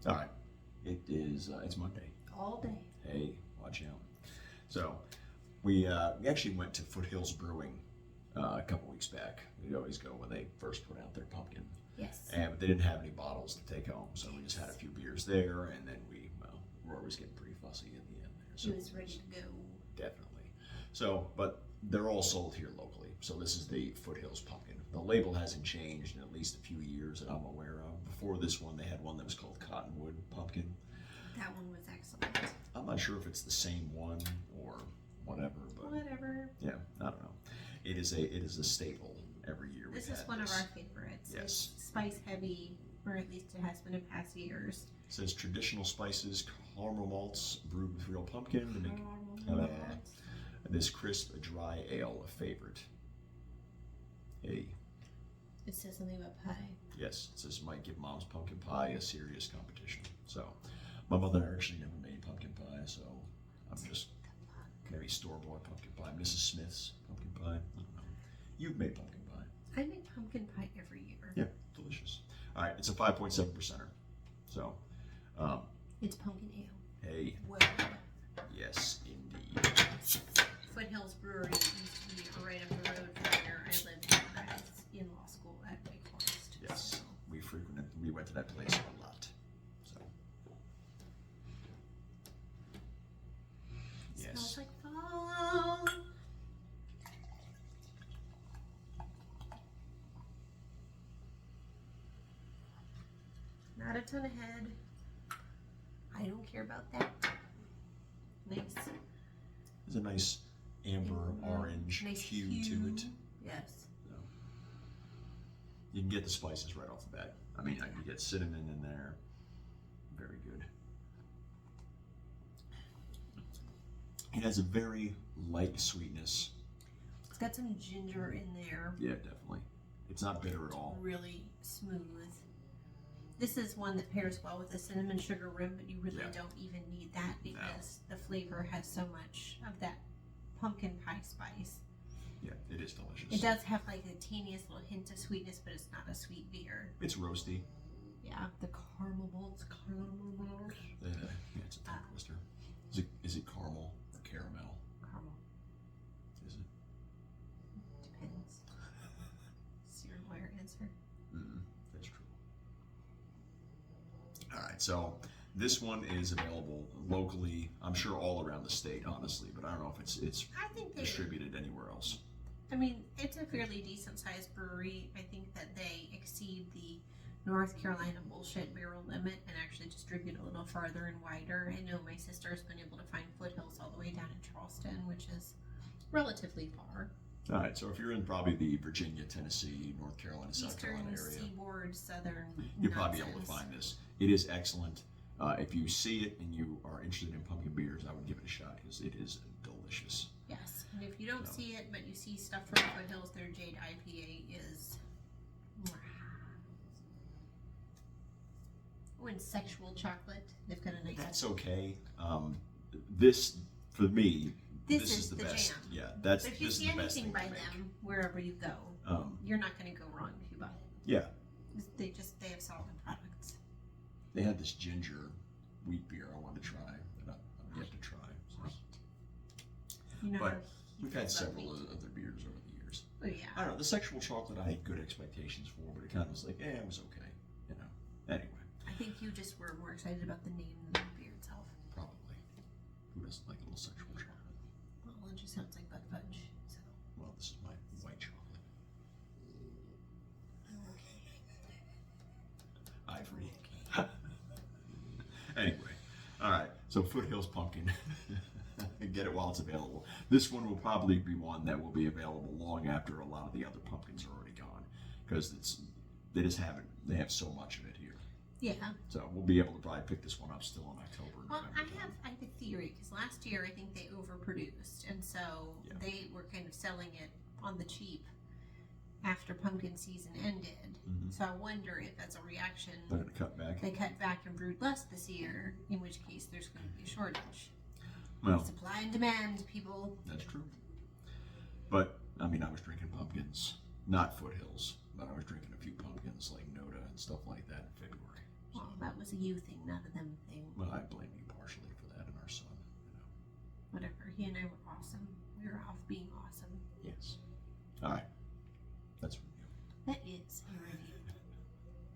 All right. It is. It's Monday. All day. Hey, watch out. So, we actually went to Foothills Brewing a couple weeks back. We always go when they first put out their pumpkin. Yes. And they didn't have any bottles to take home, so we just had a few beers there, and then we're always getting pretty fussy in the end there. So He was ready to go. Definitely. So, but they're all sold here locally. So this is the Foothills Pumpkin. The label hasn't changed in at least a few years that I'm aware of. Before this one, they had one that was called Cottonwood Pumpkin. That one was excellent. I'm not sure if it's the same one or whatever, but Whatever. yeah, I don't know. It is a staple every year. This is one of our favorites. Yes. It's spice heavy, or at least it has been in past years. It says traditional spices, caramel malts brewed with real pumpkin to make this crisp, dry ale a favorite. Hey. It says something about pie. Yes, it says might give mom's pumpkin pie a serious competition. So, my mother actually never made pumpkin pie, so I'm just maybe store-bought pumpkin pie. Mrs. Smith's pumpkin pie. I don't know. You've made pumpkin pie. I make pumpkin pie every year. Yeah, delicious. All right, it's a 5.7%er. So, It's pumpkin ale. hey, Well, yes, indeed. Foothills Brewery used to be right up the road from where I lived when I was in law school at Wake Forest. Yes, So, we went to that place a lot. So, smells yes. like fall. Not a ton ahead. I don't care about that. Nice. There's a nice amber orange Nice hue hue. to it. Yes. So, you can get the spices right off the bat. I mean, you get cinnamon in there. Very good. It has a very light sweetness. It's got some ginger in there. Yeah, definitely. It's not bitter at all. Really smooth. This is one that pairs well with the cinnamon sugar rim, but you really don't even need that because the flavor has so much of that pumpkin pie spice. Yeah, it is delicious. It does have like the teeniest little hint of sweetness, but it's not a sweet beer. It's roasty. Yeah, the caramel bolts. Yeah, it's a tongue twister. Is it caramel or caramel? Caramel. Is it? Depends. It's your lawyer answer. That's true. All right, so this one is available locally. I'm sure all around the state, honestly, but I don't know if it's I think they distributed anywhere else. I mean, it's a fairly decent sized brewery. I think that they exceed the North Carolina bullshit barrel limit and actually distribute a little farther and wider. I know my sister's been able to find Foothills all the way down in Charleston, which is relatively far. All right, so if you're in probably the Virginia, Tennessee, North Carolina, South Carolina Eastern area, seaboard, southern. you'll probably be able to nonsense. find this. It is excellent. If you see it and you are interested in pumpkin beers, I would give it a shot because it is delicious. Yes, and if you don't see it, but you see stuff from Foothills, their Jade IPA is. Oh, and sexual chocolate. They've got a nice. That's okay. This, for me, This is the best. jam. Yeah, that's But if you this see is the best anything thing by to make. them, wherever you go, you're not going to go wrong if you buy it. Yeah, They have solid products. they had this ginger wheat beer I wanted to try that I'm yet to try. So. You know, But how we've he had feels about several wheat. other beers over the years. Oh yeah. I don't know. The sexual chocolate I had good expectations for, but it kind of was like, it was okay. You know. Anyway, I think you just were more excited about the name than the beer itself. probably. Who doesn't like a little sexual chocolate? Well, it just sounds like butt fudge. So. Well, this is my white chocolate. Ivory. Anyway, all right. So Foothills Pumpkin, get it while it's available. This one will probably be one that will be available long after a lot of the other pumpkins are already gone, because they just haven't. They have so much of it here. Yeah. So we'll be able to probably pick this one up still in October. Well, November time. I have a theory because last year I think they overproduced, and so they were kind of selling it on the cheap after pumpkin season ended. So I wonder if as a reaction They're going to cut back. they cut back and brewed less this year, in which case there's going to be a shortage. Well, Supply and demand, people. that's true. But I mean, I was drinking pumpkins, not Foothills, but I was drinking a few pumpkins like Noda and stuff like that in February. Well, that was a you thing, not a them thing. Well, I blame you partially for that and our son. Whatever. He and I were awesome. We were off being awesome. Yes. All right. That's review. That is a review.